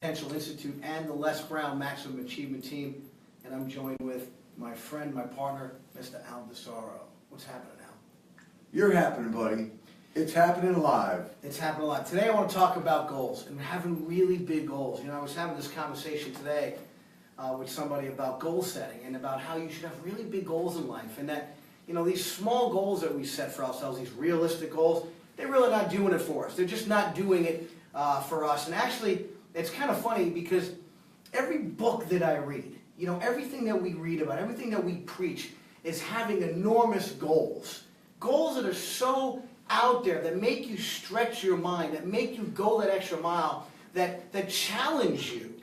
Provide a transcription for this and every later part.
Potential Institute and the Les Brown Maximum Achievement Team, and I'm joined with my friend, my partner, Mr. Al DeSarro. What's happening, Al? You're happening, buddy. It's happening live. It's happening live. Today I want to talk about goals and having really big goals. You know, I was having this conversation today with somebody about goal setting and about how you should have really big goals in life, and that, you know, these small goals that we set for ourselves, these realistic goals, they're really not doing it for us. They're just not doing it for us. And actually, it's kind of funny because every book that I read, you know, everything that we read about, everything that we preach is having enormous goals. Goals that are so out there, that make you stretch your mind, that make you go that extra mile, that challenge you.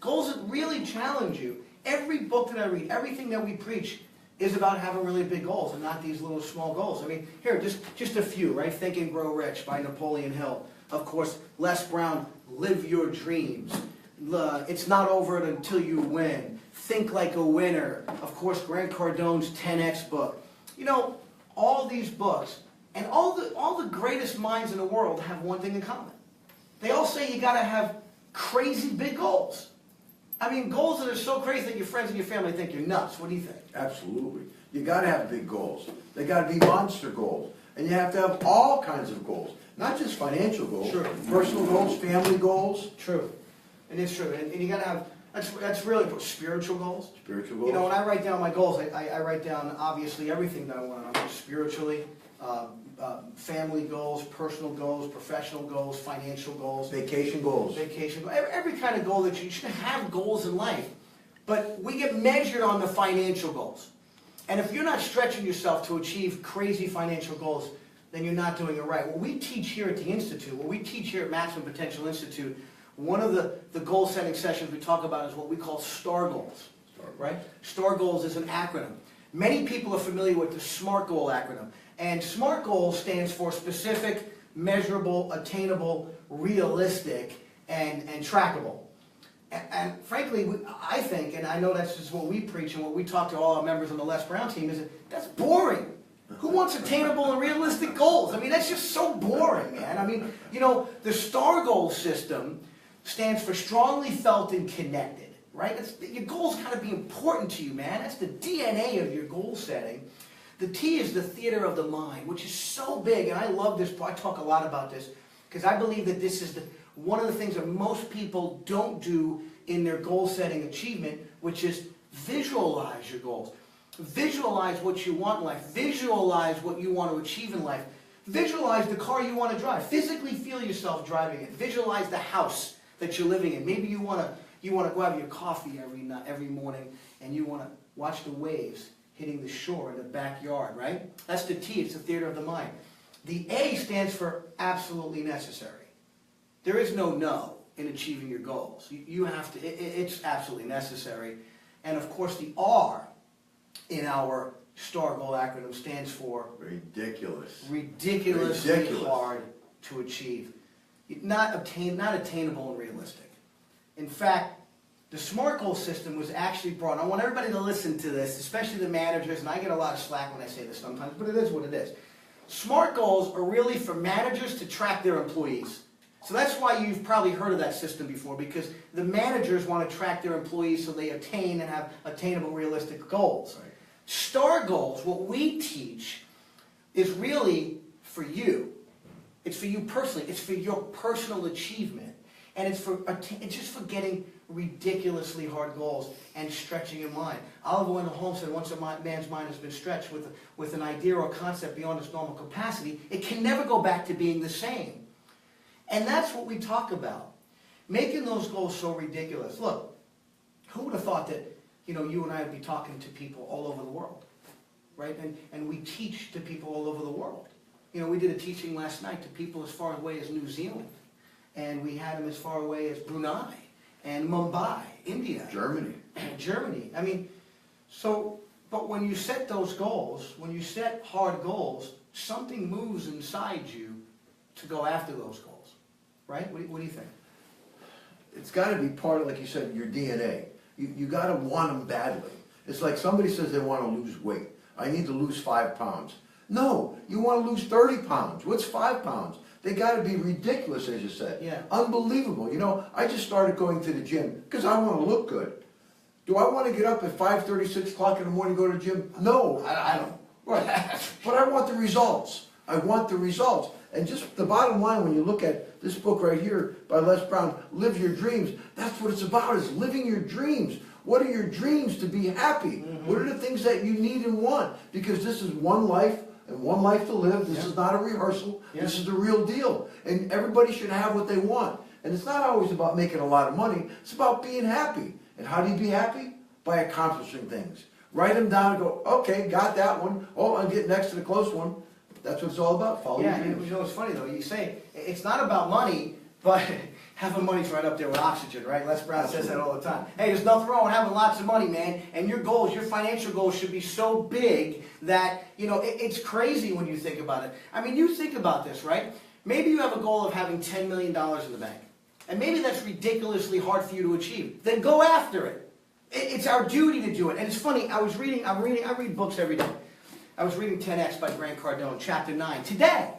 Goals that really challenge you. Every book that I read, everything that we preach is about having really big goals and not these little small goals. I mean, here, just a few, right? Think and Grow Rich by Napoleon Hill. Of course, Les Brown, Live Your Dreams. It's Not Over Until You Win. Think Like a Winner. Of course, Grant Cardone's 10X book. You know, all these books and all the greatest minds in the world have one thing in common. They all say you got to have crazy big goals. I mean, goals that are so crazy that your friends and your family think you're nuts. What do you think? Absolutely. You got to have big goals. They got to be monster goals. And you have to have all kinds of goals. Not just financial goals. True. Personal goals, family goals. True. And it's true. And you got to have, that's really spiritual goals. Spiritual goals. You know, when I write down my goals, I write down obviously everything that I want to know. Spiritually, family goals, personal goals, professional goals, financial goals. Vacation goals. Vacation goals. Every kind of goal that you should have goals in life. But we get measured on the financial goals. And if you're not stretching yourself to achieve crazy financial goals, then you're not doing it right. What we teach here at the Institute, what we teach here at Maximum Potential Institute, one of the goal setting sessions we talk about is what we call STAR goals. Right? STAR goals is an acronym. Many people are familiar with the SMART goal acronym. And SMART goal stands for specific, measurable, attainable, realistic, and trackable. And frankly, I think, and I know that's just what we preach and what we talk to all our members on the Les Brown team, is that's boring. Who wants attainable and realistic goals? I mean, that's just so boring, man. I mean, you know, the STAR goal system stands for strongly felt and connected, right? Your goals got to be important to you, man. That's the DNA of your goal setting. The T is the theater of the mind, which is so big, and I love this. I talk a lot about this because I believe that this is one of the things that most people don't do in their goal-setting achievement, which is visualize your goals. Visualize what you want in life. Visualize what you want to achieve in life. Visualize the car you want to drive. Physically feel yourself driving it. Visualize the house that you're living in. Maybe you want to go have your coffee every morning, and you want to watch the waves hitting the shore in the backyard, right? That's the T. It's the theater of the mind. The A stands for absolutely necessary. There is no in achieving your goals. You have to, it's absolutely necessary. And of course the R in our STAR goal acronym stands for ridiculous. Ridiculously hard to achieve. Not attainable and realistic. In fact, the SMART goal system was actually brought, I want everybody to listen to this, especially the managers, and I get a lot of slack when I say this sometimes, but it is what it is. SMART goals are really for managers to track their employees. So that's why you've probably heard of that system before, because the managers want to track their employees so they attain and have attainable, realistic goals. Right. STAR goals, what we teach, is really for you. It's for you personally. It's for your personal achievement. And it's just for getting ridiculously hard goals and stretching your mind. Oliver Wendell Holmes said, once a man's mind has been stretched with an idea or concept beyond its normal capacity, it can never go back to being the same. And that's what we talk about. Making those goals so ridiculous. Look, who would have thought that, you know, you and I would be talking to people all over the world, right? And we teach to people all over the world. You know, we did a teaching last night to people as far away as New Zealand. And we had them as far away as Brunei and Mumbai, India. Germany. I mean, but when you set those goals, when you set hard goals, something moves inside you to go after those goals. Right? What do you think? It's got to be part of, like you said, your DNA. You got to want them badly. It's like somebody says they want to lose weight. I need to lose 5 pounds. No, you want to lose 30 pounds. What's 5 pounds? They gotta be ridiculous, as you said. Yeah. Unbelievable. You know, I just started going to the gym because I wanna look good. Do I wanna get up at 5:30, 6 o'clock in the morning and go to the gym? No, I don't. Right. But I want the results. I want the results. And just the bottom line, when you look at this book right here by Les Brown, Live Your Dreams, that's what it's about, is living your dreams. What are your dreams to be happy? What are the things that you need and want? Because this is one life and one life to live. This is not a rehearsal. This is the real deal. And everybody should have what they want. And it's not always about making a lot of money. It's about being happy. And how do you be happy? By accomplishing things. Write them down and go, okay, got that one. Oh, I'm getting next to the close one. That's what it's all about. Follow your dreams. You know, it's funny though. You say it's not about money, but having money's right up there with oxygen, right? Les Brown says that all the time. Hey, there's nothing wrong with having lots of money, man. And your goals, your financial goals should be so big that, you know, it's crazy when you think about it. I mean, you think about this, right? Maybe you have a goal of having $10 million in the bank. And maybe that's ridiculously hard for you to achieve. Then go after it. It's our duty to do it. And it's funny, I read books every day. I was reading 10X by Grant Cardone, chapter 9, today.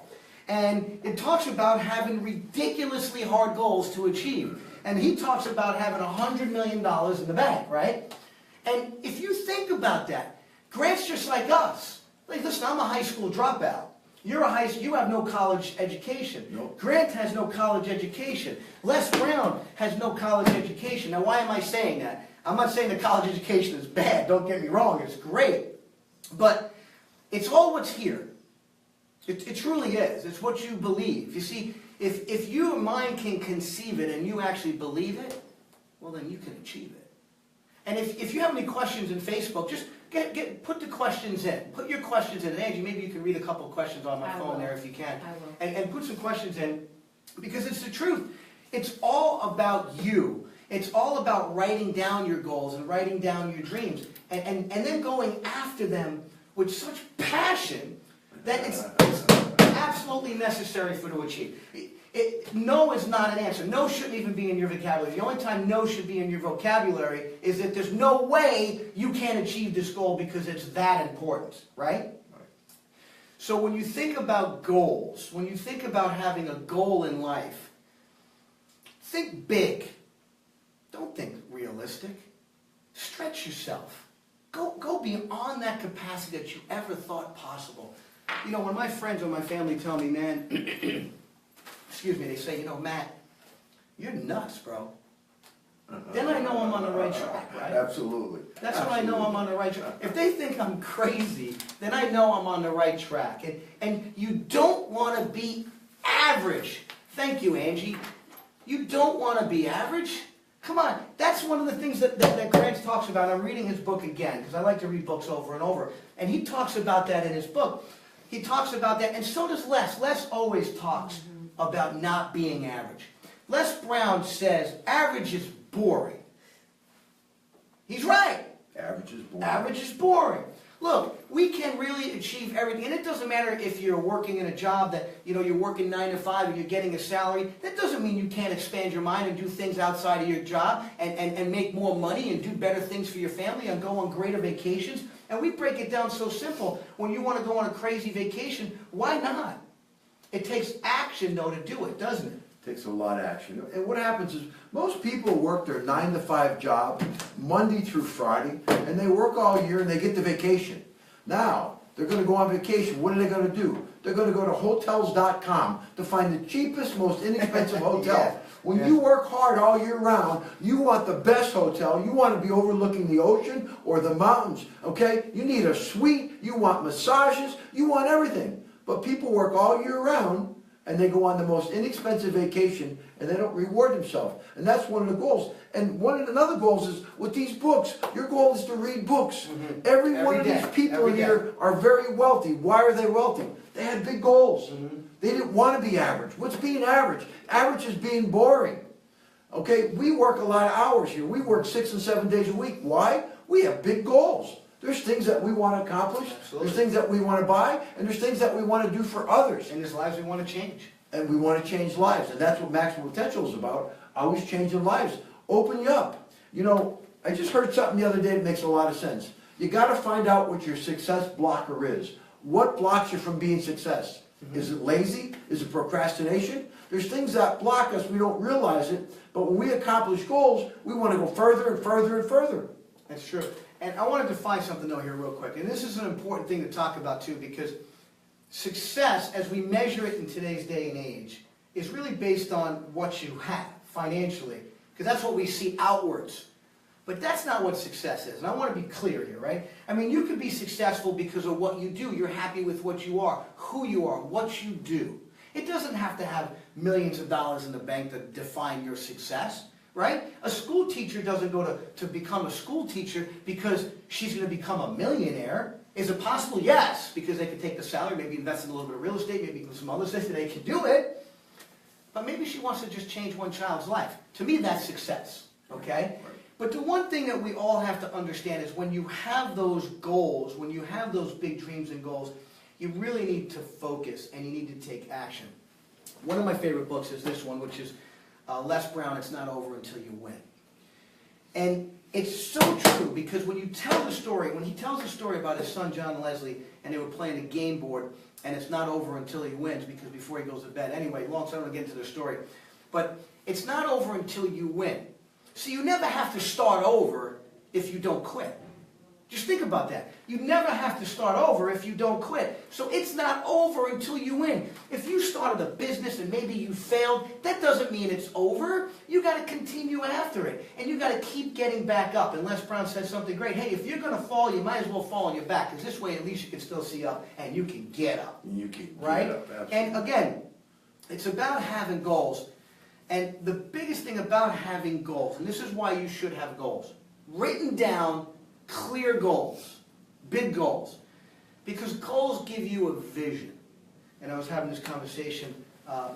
And it talks about having ridiculously hard goals to achieve. And he talks about having $100 million in the bank, right? And if you think about that, Grant's just like us. Like, listen, I'm a high school dropout. You have no college education. Nope. Grant has no college education. Les Brown has no college education. Now, why am I saying that? I'm not saying that college education is bad. Don't get me wrong. It's great. But it's all what's here. It truly is. It's what you believe. You see, if your mind can conceive it and you actually believe it, well, then you can achieve it. And if you have any questions in Facebook, just put the questions in. Put your questions in. And Angie, maybe you can read a couple of questions on my phone there if you can. I will. And put some questions in, because it's the truth. It's all about you. It's all about writing down your goals and writing down your dreams. And then going after them with such passion that it's absolutely necessary for to achieve. No is not an answer. No shouldn't even be in your vocabulary. The only time no should be in your vocabulary is that there's no way you can't achieve this goal because it's that important, right? So when you think about goals, when you think about having a goal in life, think big. Don't think realistic. Stretch yourself. Go beyond that capacity that you ever thought possible. You know, when my friends or my family tell me, man, excuse me, they say, you know, Matt, you're nuts, bro. Then I know I'm on the right track, right? Absolutely. That's when I know I'm on the right track. If they think I'm crazy, then I know I'm on the right track. And you don't want to be average. Thank you, Angie. You don't want to be average. Come on. That's one of the things that Grant talks about. I'm reading his book again, because I like to read books over and over. And he talks about that in his book. He talks about that, and so does Les. Les always talks about not being average. Les Brown says average is boring. He's right. Average is boring. Average is boring. Look, we can really achieve everything, and it doesn't matter if you're working in a job that, you know, you're working 9 to 5 and you're getting a salary. That doesn't mean you can't expand your mind and do things outside of your job and make more money and do better things for your family and go on greater vacations. And we break it down so simple. When you want to go on a crazy vacation, why not? It takes action, though, to do it, doesn't it? Takes a lot of action. And what happens is most people work their 9 to 5 job Monday through Friday, and they work all year and they get the vacation. Now, they're going to go on vacation. What are they going to do? They're going to go to Hotels.com to find the cheapest, most inexpensive hotel. When you work hard all year round, you want the best hotel. You want to be overlooking the ocean or the mountains, okay? You need a suite. You want massages. You want everything. But people work all year round, and they go on the most inexpensive vacation, and they don't reward themselves. And that's one of the goals. And another goal is, with these books, your goal is to read books. Every one of these people in here are very wealthy. Why are they wealthy? They had big goals. They didn't want to be average. What's being average? Average is being boring. Okay, we work a lot of hours here. We work 6 and 7 days a week. Why? We have big goals. There's things that we want to accomplish. Absolutely. There's things that we want to buy. And there's things that we want to do for others. And there's lives we want to change. And we want to change lives. And that's what Maximum Potential is about. Always changing lives. Open you up. You know, I just heard something the other day that makes a lot of sense. You got to find out what your success blocker is. What blocks you from being success? Is it lazy? Is it procrastination? There's things that block us, we don't realize it, but when we accomplish goals, we want to go further and further and further. That's true. And I want to define something though here real quick. And this is an important thing to talk about too, because success, as we measure it in today's day and age, is really based on what you have financially, because that's what we see outwards. But that's not what success is, and I want to be clear here, right? I mean, you could be successful because of what you do. You're happy with what you are, who you are, what you do. It doesn't have to have millions of dollars in the bank to define your success, right? A school teacher doesn't go to become a school teacher because she's going to become a millionaire. Is it possible? Yes, because they could take the salary, maybe invest in a little bit of real estate, maybe some other stuff, they can do it. But maybe she wants to just change one child's life. To me, that's success, okay? But the one thing that we all have to understand is when you have those goals, when you have those big dreams and goals, you really need to focus and you need to take action. One of my favorite books is this one, which is Les Brown, It's Not Over Until You Win. And it's so true because when you tell the story, when he tells the story about his son John Leslie and they were playing a game board and it's not over until he wins because before he goes to bed. Anyway, long time to get into the story. But it's not over until you win. So you never have to start over if you don't quit. Just think about that. You never have to start over if you don't quit. So it's not over until you win. If you started a business and maybe you failed, that doesn't mean it's over. You got to continue after it. And you got to keep getting back up. And Les Brown said something great. Hey, if you're going to fall, you might as well fall on your back. Because this way at least you can still see up and you can get up. You can right? get up, absolutely. And again, it's about having goals. And the biggest thing about having goals, and this is why you should have goals, written down, clear goals, big goals, because goals give you a vision. And I was having this conversation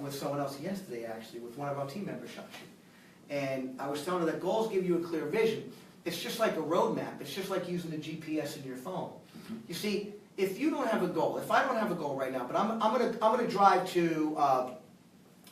with someone else yesterday, actually, with one of our team members, Shashi. And I was telling her that goals give you a clear vision. It's just like a roadmap. It's just like using the GPS in your phone. You see, if you don't have a goal, if I don't have a goal right now, but I'm gonna drive to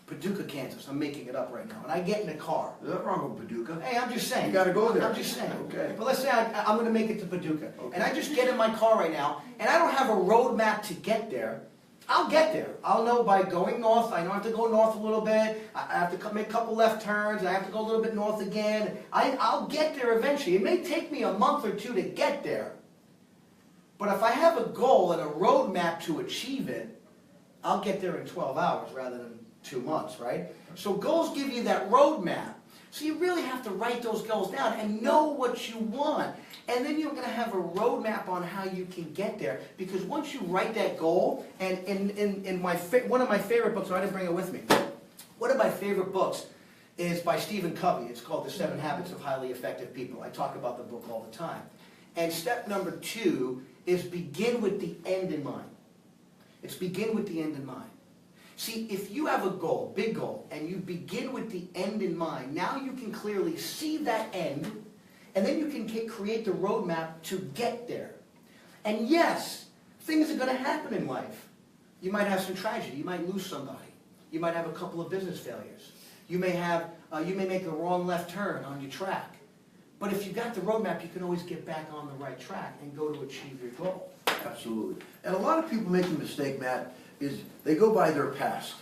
Paducah, Kansas. I'm making it up right now. And I get in a car. Is that wrong with Paducah? Hey, I'm just saying. You gotta go there. I'm just saying. Okay. But let's say I'm going to make it to Paducah. Okay. And I just get in my car right now, and I don't have a roadmap to get there. I'll get there. I'll know by going north. I know I have to go north a little bit. I have to make a couple left turns. I have to go a little bit north again. I'll get there eventually. It may take me a month or two to get there. But if I have a goal and a roadmap to achieve it, I'll get there in 12 hours rather than 2 months, right? So goals give you that roadmap. So you really have to write those goals down and know what you want. And then you're going to have a roadmap on how you can get there. Because once you write that goal, and in one of my favorite books, so I didn't bring it with me, one of my favorite books is by Stephen Covey. It's called The 7 Habits of Highly Effective People. I talk about the book all the time. And step number 2 is begin with the end in mind. It's begin with the end in mind. See, if you have a goal, big goal, and you begin with the end in mind, now you can clearly see that end, and then you can create the roadmap to get there. And yes, things are going to happen in life. You might have some tragedy. You might lose somebody. You might have a couple of business failures. You may make a wrong left turn on your track. But if you got the roadmap, you can always get back on the right track and go to achieve your goal. Absolutely. And a lot of people make a mistake, Matt, is they go by their past.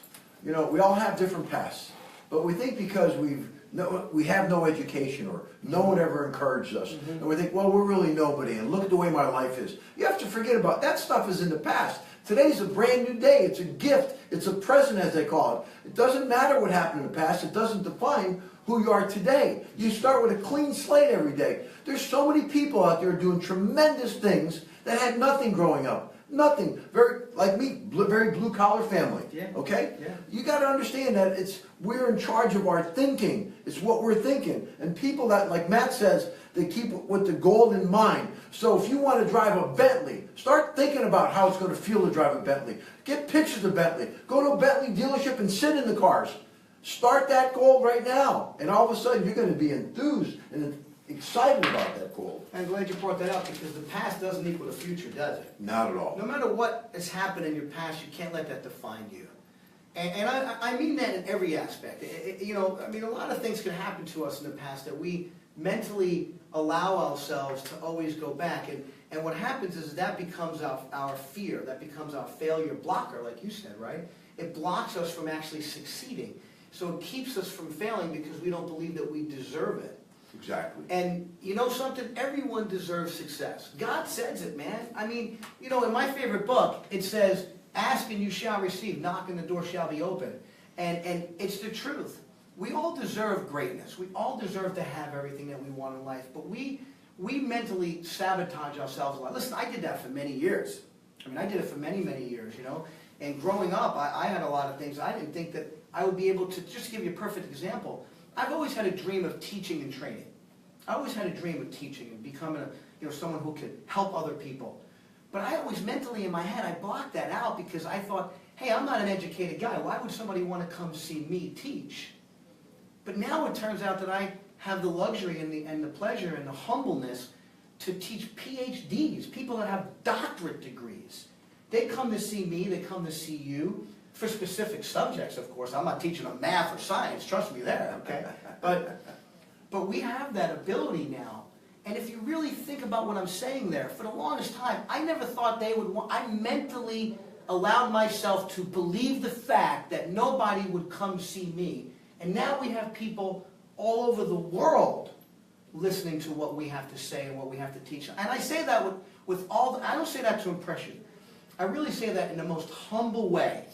You know, we all have different pasts. But we think because we have no education or no one ever encouraged us, and we think, well, we're really nobody, and look at the way my life is. You have to forget about that stuff is in the past. Today's a brand new day. It's a gift. It's a present, as they call it. It doesn't matter what happened in the past. It doesn't define who you are today. You start with a clean slate every day. There's so many people out there doing tremendous things that had nothing growing up. Nothing. Very, like me, very blue-collar family. Yeah. Okay? Yeah. You got to understand that we're in charge of our thinking. It's what we're thinking. And people that, like Matt says, they keep with the goal in mind. So if you want to drive a Bentley, start thinking about how it's going to feel to drive a Bentley. Get pictures of Bentley. Go to a Bentley dealership and sit in the cars. Start that goal right now. And all of a sudden, you're going to be enthused and excited about that goal. I'm glad you brought that up because the past doesn't equal the future, does it? Not at all. No matter what has happened in your past, you can't let that define you. And I mean that in every aspect. You know, I mean, a lot of things can happen to us in the past that we mentally allow ourselves to always go back. And what happens is that becomes our fear, that becomes our failure blocker, like you said, right? It blocks us from actually succeeding. So it keeps us from failing because we don't believe that we deserve it. Exactly. And you know something? Everyone deserves success. God says it, man. I mean, you know, in my favorite book, it says, ask and you shall receive, knock and the door shall be open. And it's the truth. We all deserve greatness. We all deserve to have everything that we want in life. But we mentally sabotage ourselves a lot. Listen, I did that for many years. I mean, I did it for many, many years, you know. And growing up, I had a lot of things. I didn't think that I would be able to, just give you a perfect example. I've always had a dream of teaching and training. I always had a dream of teaching and becoming someone who could help other people. But I always mentally in my head, I blocked that out because I thought, hey, I'm not an educated guy. Why would somebody want to come see me teach? But now it turns out that I have the luxury and the pleasure and the humbleness to teach PhDs, people that have doctorate degrees. They come to see me, they come to see you, for specific subjects, of course. I'm not teaching them math or science, trust me there, okay? But we have that ability now. And if you really think about what I'm saying there, for the longest time, I never thought they would want, I mentally allowed myself to believe the fact that nobody would come see me. And now we have people all over the world listening to what we have to say and what we have to teach. And I say that with all, I don't say that to impress you. I really say that in the most humble way,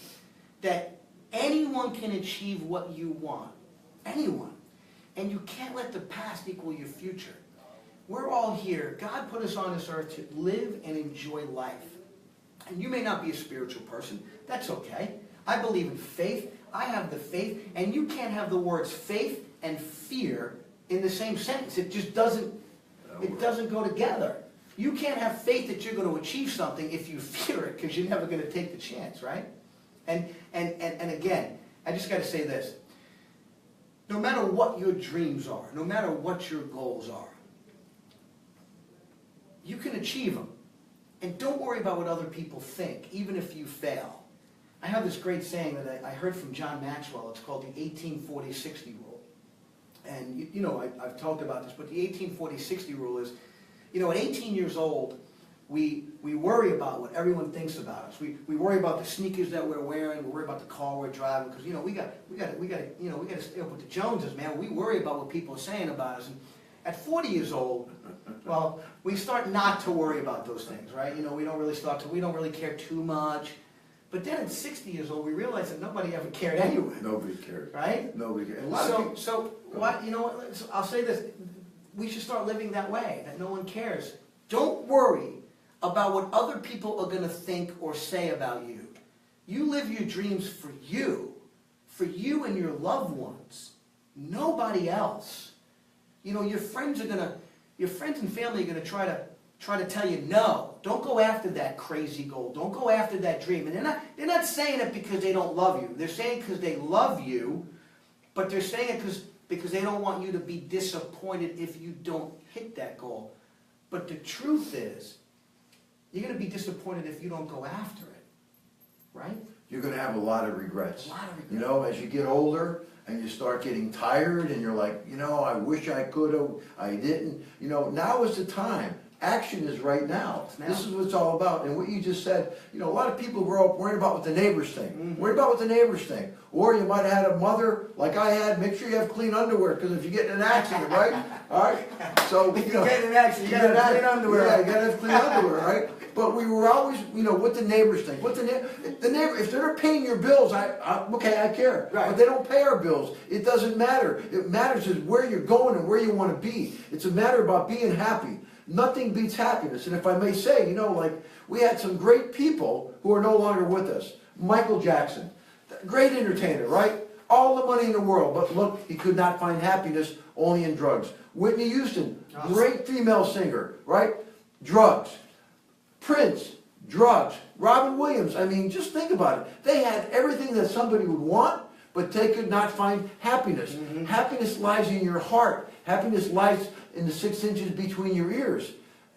that anyone can achieve what you want. Anyone. And you can't let the past equal your future. We're all here. God put us on this earth to live and enjoy life. And you may not be a spiritual person. That's okay. I believe in faith. I have the faith. And you can't have the words faith and fear in the same sentence. It just doesn't go together. You can't have faith that you're going to achieve something if you fear it, because you're never going to take the chance, right? And again, I just got to say this. No matter what your dreams are, no matter what your goals are, you can achieve them. And don't worry about what other people think, even if you fail. I have this great saying that I heard from John Maxwell. It's called the 18-40-60 rule. And you know, I've talked about this, but the 18-40-60 rule is, you know, at 18 years old, we worry about what everyone thinks about us. We worry about the sneakers that we're wearing. We worry about the car we're driving, because you know we got to stay up with the Joneses, man. We worry about what people are saying about us. And at 40 years old, well, we start not to worry about those things, right? You know, we don't really care too much. But then at 60 years old, we realize that nobody ever cared anyway. Nobody cared. Right? Nobody cared. You know what? So I'll say this: we should start living that way. That no one cares. Don't worry about what other people are going to think or say about you. You live your dreams for you and your loved ones. Nobody else. You know, your friends and family are going to try to tell you no. Don't go after that crazy goal. Don't go after that dream. And they're not saying it because they don't love you. They're saying it because they love you, but they're saying it because they don't want you to be disappointed if you don't hit that goal. But the truth is, you're going to be disappointed if you don't go after it, right? You're going to have a lot of regrets. A lot of regrets. You know, as you get older and you start getting tired and you're like, you know, I wish I could have, I didn't. You know, now is the time. Action is right now. This is what it's all about. And what you just said, you know, a lot of people grow up worried about what the neighbors think. Mm-hmm. Worried about what the neighbors think. Or you might have had a mother like I had. Make sure you have clean underwear, because if you get in an accident, right? All right. So if you get in an accident, you got to have clean underwear. Yeah, you got to have clean underwear, right? But we were always, you know, what the neighbors think. What the neighbor, if they're paying your bills, okay, I care. Right. But they don't pay our bills. It doesn't matter. It matters is where you're going and where you want to be. It's a matter about being happy. Nothing beats happiness. And if I may say, you know, like, we had some great people who are no longer with us. Michael Jackson, great entertainer, right? All the money in the world, but look, he could not find happiness, only in drugs. Whitney Houston, great female singer, right? Drugs. Prince, drugs. Robin Williams, I mean, just think about it. They had everything that somebody would want, but they could not find happiness. Mm-hmm. Happiness lies in your heart. Happiness lies in the 6 inches between your ears.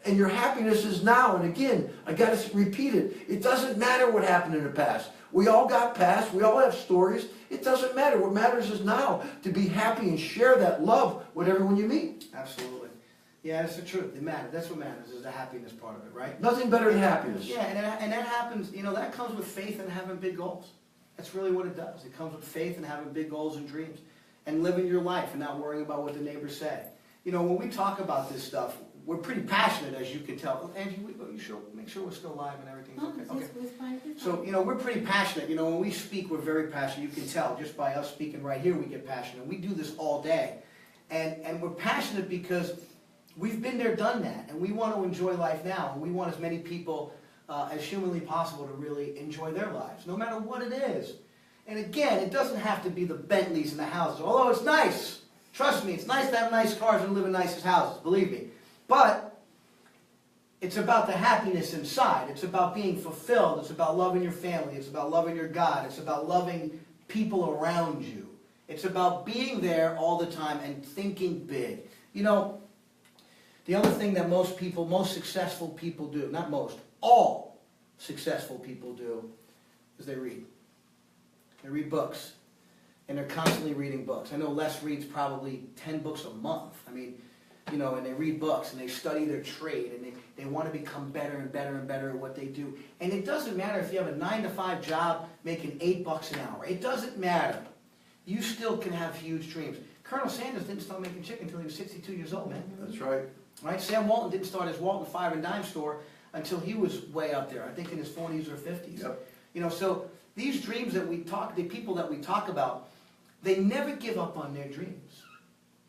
And your happiness is now. And again, I got to repeat it. It doesn't matter what happened in the past. We all got past. We all have stories. It doesn't matter. What matters is now to be happy and share that love with everyone you meet. Absolutely. Yeah, that's the truth. It matters. That's what matters, is the happiness part of it, right? Nothing better than happiness. Yeah, and that happens, you know, that comes with faith and having big goals. That's really what it does. It comes with faith and having big goals and dreams. And living your life and not worrying about what the neighbors say. You know, when we talk about this stuff, we're pretty passionate, as you can tell. Angie, you sure, make sure we're still live and everything's okay. Okay. So, you know, we're pretty passionate. You know, when we speak, we're very passionate. You can tell just by us speaking right here, we get passionate. We do this all day. And we're passionate because we've been there, done that. And we want to enjoy life now. And we want as many people as humanly possible to really enjoy their lives, no matter what it is. And again, it doesn't have to be the Bentleys and the houses, although it's nice. Trust me, it's nice to have nice cars and live in nicest houses, believe me. But it's about the happiness inside. It's about being fulfilled. It's about loving your family. It's about loving your God. It's about loving people around you. It's about being there all the time and thinking big. You know, the other thing that most successful people do, not most, all successful people do, is they read. They read books, and they're constantly reading books. I know Les reads probably 10 books a month. I mean, you know, and they read books, and they study their trade, and they want to become better and better and better at what they do. And it doesn't matter if you have a 9-to-5 job making $8 an hour. It doesn't matter. You still can have huge dreams. Colonel Sanders didn't start making chicken until he was 62 years old, man. That's right. Right? Sam Walton didn't start his Walton Fire and Dime store until he was way up there, I think in his 40s or 50s. Yep. You know, so these dreams that we talk, the people that we talk about, they never give up on their dreams.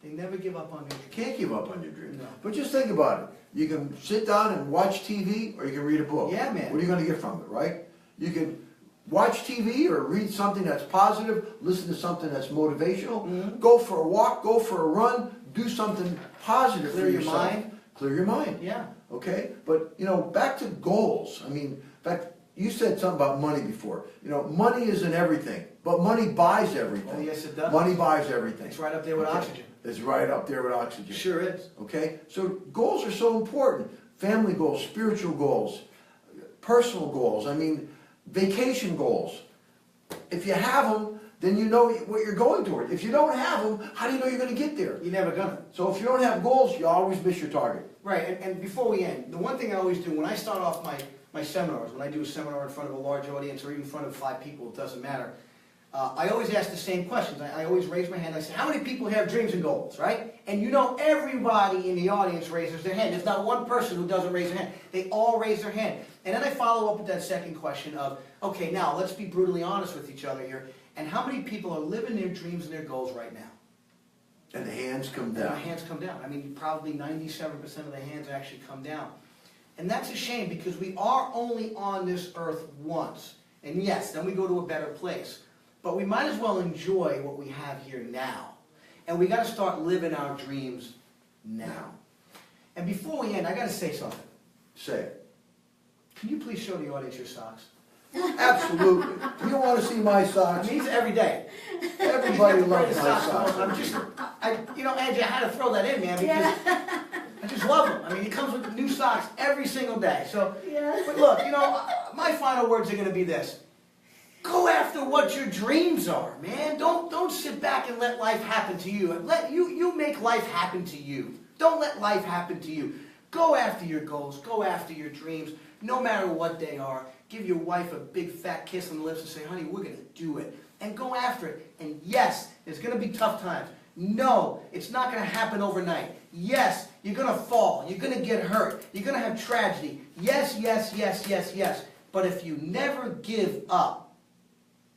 They never give up on their dreams. You can't give up on your dreams. No. But just think about it. You can sit down and watch TV, or you can read a book. Yeah, man. What are you going to get from it, right? You can watch TV or read something that's positive, listen to something that's motivational, go for a walk, go for a run, do something positive Clear for your yourself. mind. Clear your mind. Yeah. Okay? But, you know, back to goals. I mean, in fact, you said something about money before. You know, money isn't everything, but money buys everything. Oh, yes, it does. Money buys everything. It's right up there with oxygen. It's right up there with oxygen. Sure is. Okay? So goals are so important. Family goals, spiritual goals, personal goals, I mean, vacation goals. If you have them, then you know what you're going toward. If you don't have them, how do you know you're going to get there? You're never gonna. So if you don't have goals, you always miss your target. Right, and before we end, the one thing I always do, when I start off my seminars, when I do a seminar in front of a large audience or even in front of 5 people, it doesn't matter. I always ask the same questions. I always raise my hand. I say, how many people have dreams and goals, right? And you know everybody in the audience raises their hand. There's not one person who doesn't raise their hand. They all raise their hand. And then I follow up with that second question of, okay, now let's be brutally honest with each other here. And how many people are living their dreams and their goals right now? And the hands come And down. the hands come down. I mean, probably 97% of the hands actually come down. And that's a shame because we are only on this earth once. And yes, then we go to a better place. But we might as well enjoy what we have here now. And we got to start living our dreams now. And before we end, I got to say something. Say it. Can you please show the audience your socks? Absolutely. You don't want to see my I socks. mean, it's every day. Everybody These are the loves greatest my socks. socks. You know, Angie, I had to throw that in, man, because I just love them. I mean, it comes with new socks every single day. So, but look, you know, my final words are going to be this. Go after what your dreams are, man. Don't sit back and let life happen to you. You make life happen to you. Don't let life happen to you. Go after your goals. Go after your dreams, no matter what they are. Give your wife a big fat kiss on the lips and say, honey, we're going to do it. And go after it. And yes, there's going to be tough times. No, it's not going to happen overnight. Yes, you're going to fall. You're going to get hurt. You're going to have tragedy. Yes, yes, yes, yes, yes. But if you never give up,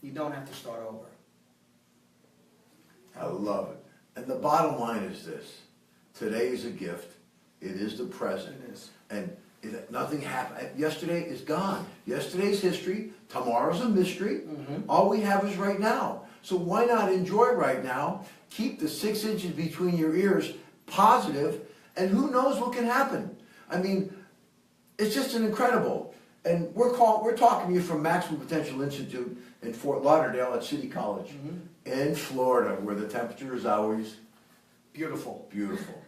you don't have to start over. I love it. And the bottom line is this. Today is a gift. It is the present. It is. And if nothing happened. Yesterday is gone. Yesterday's history. Tomorrow's a mystery. All we have is right now. So why not enjoy right now? Keep the 6 inches between your ears positive, and who knows what can happen. I mean, it's just an incredible. And we're talking to you from Maximum Potential Institute in Fort Lauderdale at City College in Florida, where the temperature is always beautiful. Beautiful.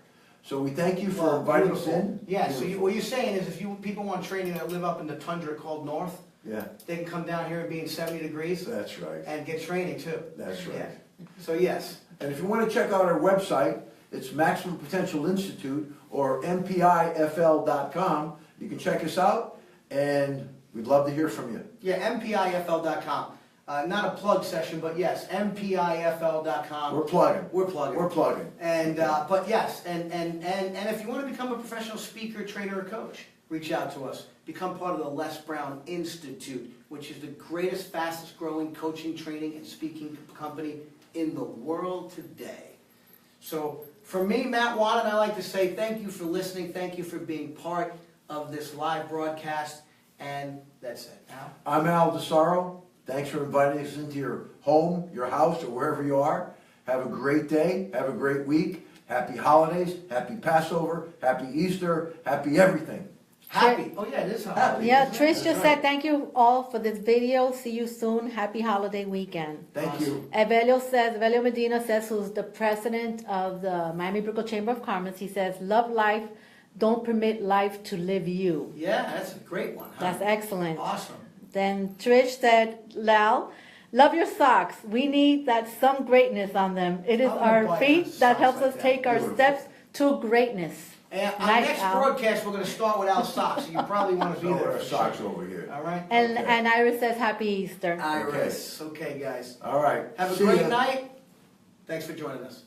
So we thank you for inviting us in. Yeah, so what you're saying is if people want training that live up in the tundra called North, they can come down here and be in 70 degrees. That's right. And get training too. That's right. Yeah. So yes. And if you want to check out our website, It's Maximum Potential Institute, or MPIFL.com. You can check us out, and we'd love to hear from you. Yeah, MPIFL.com. Not a plug session, but yes, MPIFL.com. We're plugging. We're plugging. We're plugging. And, but yes, and if you want to become a professional speaker, trainer, or coach, reach out to us. Become part of the Les Brown Institute, which is the greatest, fastest growing coaching, training, and speaking company in the world today. So, for me, Matt Wahnon, I like to say thank you for listening. Thank you for being part of this live broadcast. And that's it. Al? I'm Al DeSarro. Thanks for inviting us into your home, your house, or wherever you are. Have a great day. Have a great week. Happy holidays. Happy Passover. Happy Easter. Happy everything. Happy. Oh, yeah, it is holiday. Yeah, isn't it? Trish That's just right. said thank you all for this video. See you soon. Happy holiday weekend. Thank you. Evelio Medina says, who's the president of the Miami Brooklyn Chamber of Commerce, he says, love life, don't permit life to live you. Yeah, that's a great one. Huh? That's excellent. Awesome. Then Trish said, Lal, love your socks. We need that some greatness on them. It is I'm gonna our buy feet socks that helps like us that. take our Beautiful. steps to greatness. And our Night, next Al. broadcast, we're going to start with Al's socks, so you probably want to be So there. our for socks sure. over here. All right? And, Okay. and Iris says, happy Easter. Iris. Okay, guys. All right. Have a See great ya. night. Thanks for joining us.